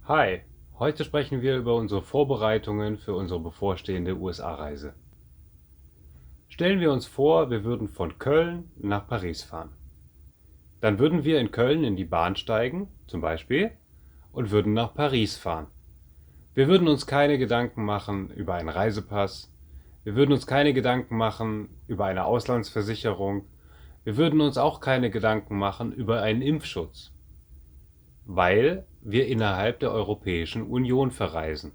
Hi, heute sprechen wir über unsere Vorbereitungen für unsere bevorstehende USA-Reise. Stellen wir uns vor, wir würden von Köln nach Paris fahren. Dann würden wir in Köln in die Bahn steigen, zum Beispiel, und würden nach Paris fahren. Wir würden uns keine Gedanken machen über einen Reisepass, wir würden uns keine Gedanken machen über eine Auslandsversicherung, wir würden uns auch keine Gedanken machen über einen Impfschutz, weil wir innerhalb der Europäischen Union verreisen.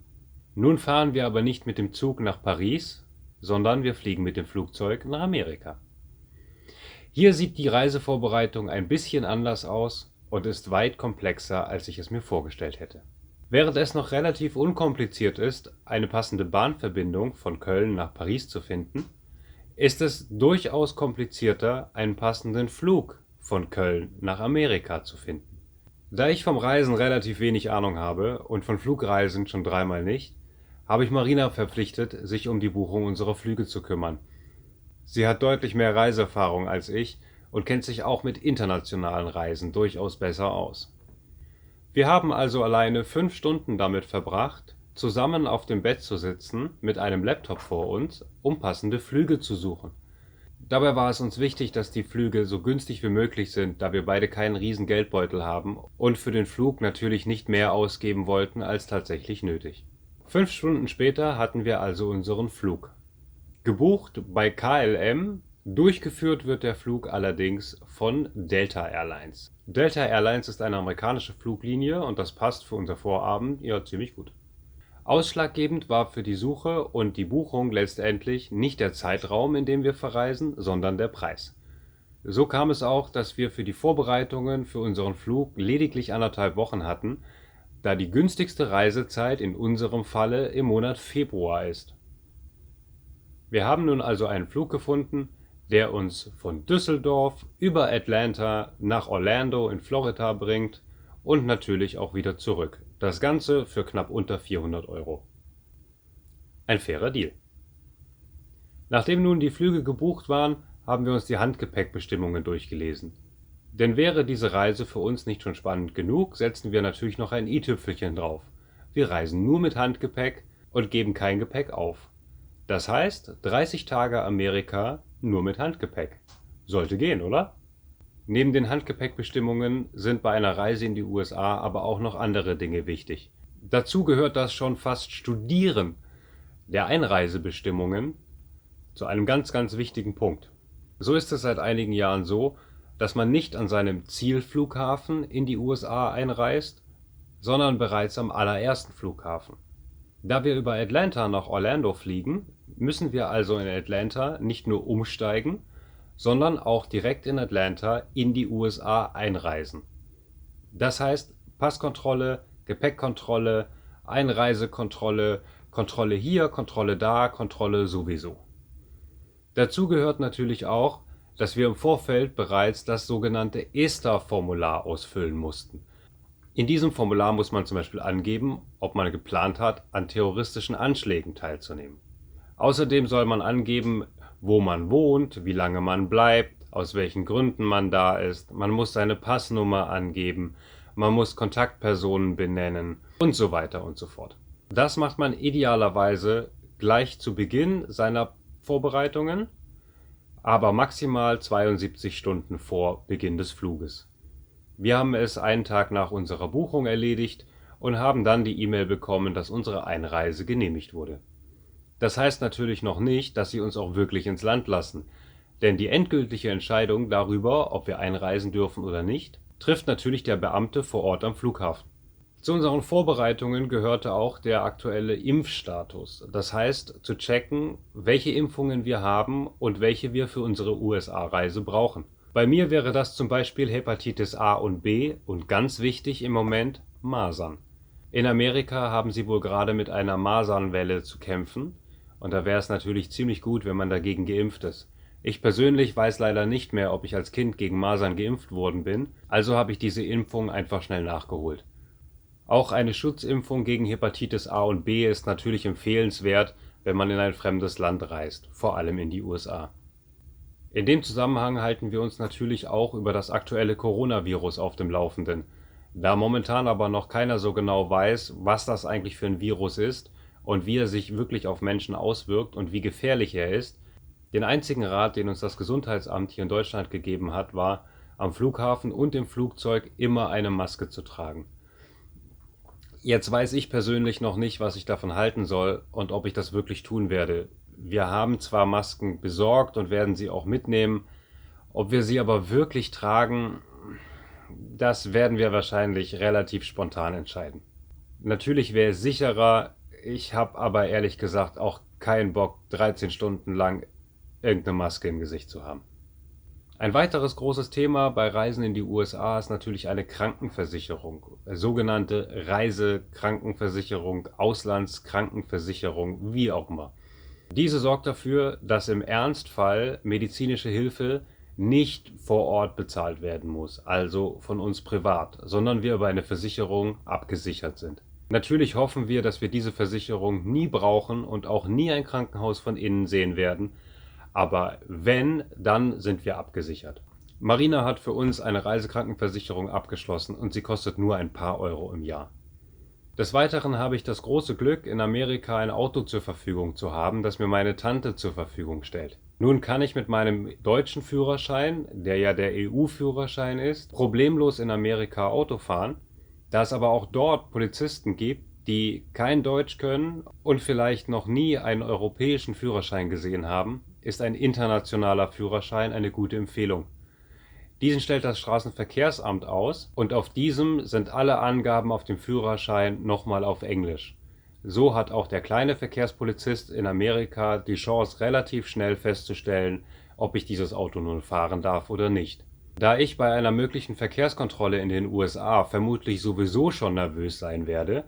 Nun fahren wir aber nicht mit dem Zug nach Paris, sondern wir fliegen mit dem Flugzeug nach Amerika. Hier sieht die Reisevorbereitung ein bisschen anders aus und ist weit komplexer, als ich es mir vorgestellt hätte. Während es noch relativ unkompliziert ist, eine passende Bahnverbindung von Köln nach Paris zu finden, ist es durchaus komplizierter, einen passenden Flug von Köln nach Amerika zu finden. Da ich vom Reisen relativ wenig Ahnung habe und von Flugreisen schon dreimal nicht, habe ich Marina verpflichtet, sich um die Buchung unserer Flüge zu kümmern. Sie hat deutlich mehr Reiseerfahrung als ich und kennt sich auch mit internationalen Reisen durchaus besser aus. Wir haben also alleine 5 Stunden damit verbracht, zusammen auf dem Bett zu sitzen mit einem Laptop vor uns, um passende Flüge zu suchen. Dabei war es uns wichtig, dass die Flüge so günstig wie möglich sind, da wir beide keinen riesen Geldbeutel haben und für den Flug natürlich nicht mehr ausgeben wollten als tatsächlich nötig. 5 Stunden später hatten wir also unseren Flug. Gebucht bei KLM, durchgeführt wird der Flug allerdings von Delta Airlines. Delta Airlines ist eine amerikanische Fluglinie und das passt für unser Vorabend ja ziemlich gut. Ausschlaggebend war für die Suche und die Buchung letztendlich nicht der Zeitraum, in dem wir verreisen, sondern der Preis. So kam es auch, dass wir für die Vorbereitungen für unseren Flug lediglich 1,5 Wochen hatten, da die günstigste Reisezeit in unserem Falle im Monat Februar ist. Wir haben nun also einen Flug gefunden, der uns von Düsseldorf über Atlanta nach Orlando in Florida bringt und natürlich auch wieder zurück. Das Ganze für knapp unter 400 €. Ein fairer Deal. Nachdem nun die Flüge gebucht waren, haben wir uns die Handgepäckbestimmungen durchgelesen. Denn wäre diese Reise für uns nicht schon spannend genug, setzen wir natürlich noch ein i-Tüpfelchen drauf. Wir reisen nur mit Handgepäck und geben kein Gepäck auf. Das heißt, 30 Tage Amerika nur mit Handgepäck. Sollte gehen, oder? Neben den Handgepäckbestimmungen sind bei einer Reise in die USA aber auch noch andere Dinge wichtig. Dazu gehört das schon fast Studieren der Einreisebestimmungen zu einem ganz, ganz wichtigen Punkt. So ist es seit einigen Jahren so, dass man nicht an seinem Zielflughafen in die USA einreist, sondern bereits am allerersten Flughafen. Da wir über Atlanta nach Orlando fliegen, müssen wir also in Atlanta nicht nur umsteigen, sondern auch direkt in Atlanta in die USA einreisen. Das heißt Passkontrolle, Gepäckkontrolle, Einreisekontrolle, Kontrolle hier, Kontrolle da, Kontrolle sowieso. Dazu gehört natürlich auch, dass wir im Vorfeld bereits das sogenannte ESTA-Formular ausfüllen mussten. In diesem Formular muss man zum Beispiel angeben, ob man geplant hat, an terroristischen Anschlägen teilzunehmen. Außerdem soll man angeben, wo man wohnt, wie lange man bleibt, aus welchen Gründen man da ist. Man muss seine Passnummer angeben, man muss Kontaktpersonen benennen und so weiter und so fort. Das macht man idealerweise gleich zu Beginn seiner Vorbereitungen, aber maximal 72 Stunden vor Beginn des Fluges. Wir haben es einen Tag nach unserer Buchung erledigt und haben dann die E-Mail bekommen, dass unsere Einreise genehmigt wurde. Das heißt natürlich noch nicht, dass sie uns auch wirklich ins Land lassen, denn die endgültige Entscheidung darüber, ob wir einreisen dürfen oder nicht, trifft natürlich der Beamte vor Ort am Flughafen. Zu unseren Vorbereitungen gehörte auch der aktuelle Impfstatus, das heißt zu checken, welche Impfungen wir haben und welche wir für unsere USA-Reise brauchen. Bei mir wäre das zum Beispiel Hepatitis A und B und ganz wichtig im Moment Masern. In Amerika haben sie wohl gerade mit einer Masernwelle zu kämpfen und da wäre es natürlich ziemlich gut, wenn man dagegen geimpft ist. Ich persönlich weiß leider nicht mehr, ob ich als Kind gegen Masern geimpft worden bin, also habe ich diese Impfung einfach schnell nachgeholt. Auch eine Schutzimpfung gegen Hepatitis A und B ist natürlich empfehlenswert, wenn man in ein fremdes Land reist, vor allem in die USA. In dem Zusammenhang halten wir uns natürlich auch über das aktuelle Coronavirus auf dem Laufenden. Da momentan aber noch keiner so genau weiß, was das eigentlich für ein Virus ist und wie er sich wirklich auf Menschen auswirkt und wie gefährlich er ist, den einzigen Rat, den uns das Gesundheitsamt hier in Deutschland gegeben hat, war, am Flughafen und im Flugzeug immer eine Maske zu tragen. Jetzt weiß ich persönlich noch nicht, was ich davon halten soll und ob ich das wirklich tun werde. Wir haben zwar Masken besorgt und werden sie auch mitnehmen, ob wir sie aber wirklich tragen, das werden wir wahrscheinlich relativ spontan entscheiden. Natürlich wäre es sicherer, ich habe aber ehrlich gesagt auch keinen Bock, 13 Stunden lang irgendeine Maske im Gesicht zu haben. Ein weiteres großes Thema bei Reisen in die USA ist natürlich eine Krankenversicherung, sogenannte Reisekrankenversicherung, Auslandskrankenversicherung, wie auch immer. Diese sorgt dafür, dass im Ernstfall medizinische Hilfe nicht vor Ort bezahlt werden muss, also von uns privat, sondern wir über eine Versicherung abgesichert sind. Natürlich hoffen wir, dass wir diese Versicherung nie brauchen und auch nie ein Krankenhaus von innen sehen werden, aber wenn, dann sind wir abgesichert. Marina hat für uns eine Reisekrankenversicherung abgeschlossen und sie kostet nur ein paar Euro im Jahr. Des Weiteren habe ich das große Glück, in Amerika ein Auto zur Verfügung zu haben, das mir meine Tante zur Verfügung stellt. Nun kann ich mit meinem deutschen Führerschein, der ja der EU-Führerschein ist, problemlos in Amerika Auto fahren, da es aber auch dort Polizisten gibt, die kein Deutsch können und vielleicht noch nie einen europäischen Führerschein gesehen haben, ist ein internationaler Führerschein eine gute Empfehlung. Diesen stellt das Straßenverkehrsamt aus und auf diesem sind alle Angaben auf dem Führerschein nochmal auf Englisch. So hat auch der kleine Verkehrspolizist in Amerika die Chance, relativ schnell festzustellen, ob ich dieses Auto nun fahren darf oder nicht. Da ich bei einer möglichen Verkehrskontrolle in den USA vermutlich sowieso schon nervös sein werde,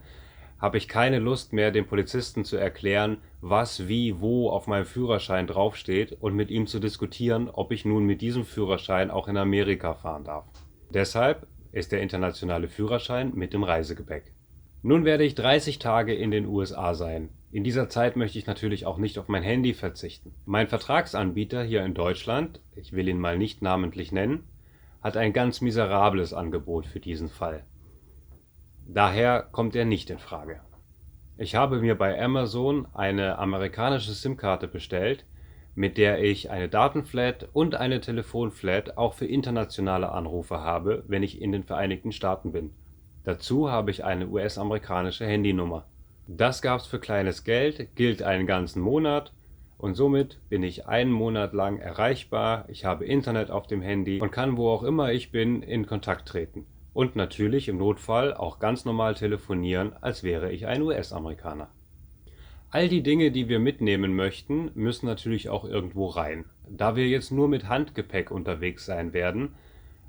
habe ich keine Lust mehr, dem Polizisten zu erklären, was, wie, wo auf meinem Führerschein draufsteht und mit ihm zu diskutieren, ob ich nun mit diesem Führerschein auch in Amerika fahren darf. Deshalb ist der internationale Führerschein mit dem Reisegepäck. Nun werde ich 30 Tage in den USA sein. In dieser Zeit möchte ich natürlich auch nicht auf mein Handy verzichten. Mein Vertragsanbieter hier in Deutschland, ich will ihn mal nicht namentlich nennen, hat ein ganz miserables Angebot für diesen Fall. Daher kommt er nicht in Frage. Ich habe mir bei Amazon eine amerikanische SIM-Karte bestellt, mit der ich eine Datenflat und eine Telefonflat auch für internationale Anrufe habe, wenn ich in den Vereinigten Staaten bin. Dazu habe ich eine US-amerikanische Handynummer. Das gab's für kleines Geld, gilt einen ganzen Monat und somit bin ich einen Monat lang erreichbar, ich habe Internet auf dem Handy und kann, wo auch immer ich bin, in Kontakt treten. Und natürlich im Notfall auch ganz normal telefonieren, als wäre ich ein US-Amerikaner. All die Dinge, die wir mitnehmen möchten, müssen natürlich auch irgendwo rein. Da wir jetzt nur mit Handgepäck unterwegs sein werden,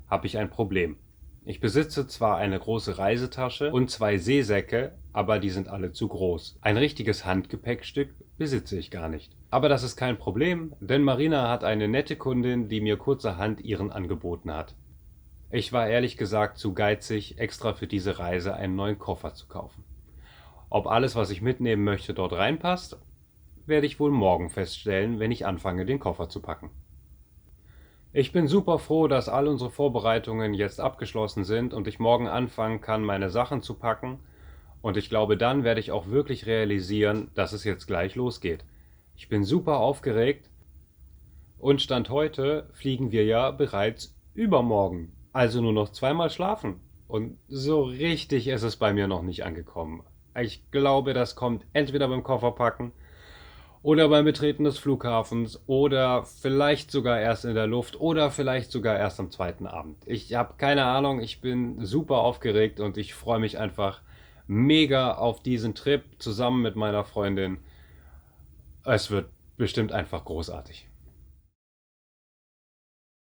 habe ich ein Problem. Ich besitze zwar eine große Reisetasche und 2 Seesäcke, aber die sind alle zu groß. Ein richtiges Handgepäckstück besitze ich gar nicht. Aber das ist kein Problem, denn Marina hat eine nette Kundin, die mir kurzerhand ihren angeboten hat. Ich war ehrlich gesagt zu geizig, extra für diese Reise einen neuen Koffer zu kaufen. Ob alles, was ich mitnehmen möchte, dort reinpasst, werde ich wohl morgen feststellen, wenn ich anfange, den Koffer zu packen. Ich bin super froh, dass all unsere Vorbereitungen jetzt abgeschlossen sind und ich morgen anfangen kann, meine Sachen zu packen. Und ich glaube, dann werde ich auch wirklich realisieren, dass es jetzt gleich losgeht. Ich bin super aufgeregt und Stand heute fliegen wir ja bereits übermorgen. Also nur noch 2-mal schlafen. Und so richtig ist es bei mir noch nicht angekommen. Ich glaube, das kommt entweder beim Kofferpacken oder beim Betreten des Flughafens oder vielleicht sogar erst in der Luft oder vielleicht sogar erst am zweiten Abend. Ich habe keine Ahnung, ich bin super aufgeregt und ich freue mich einfach mega auf diesen Trip zusammen mit meiner Freundin. Es wird bestimmt einfach großartig.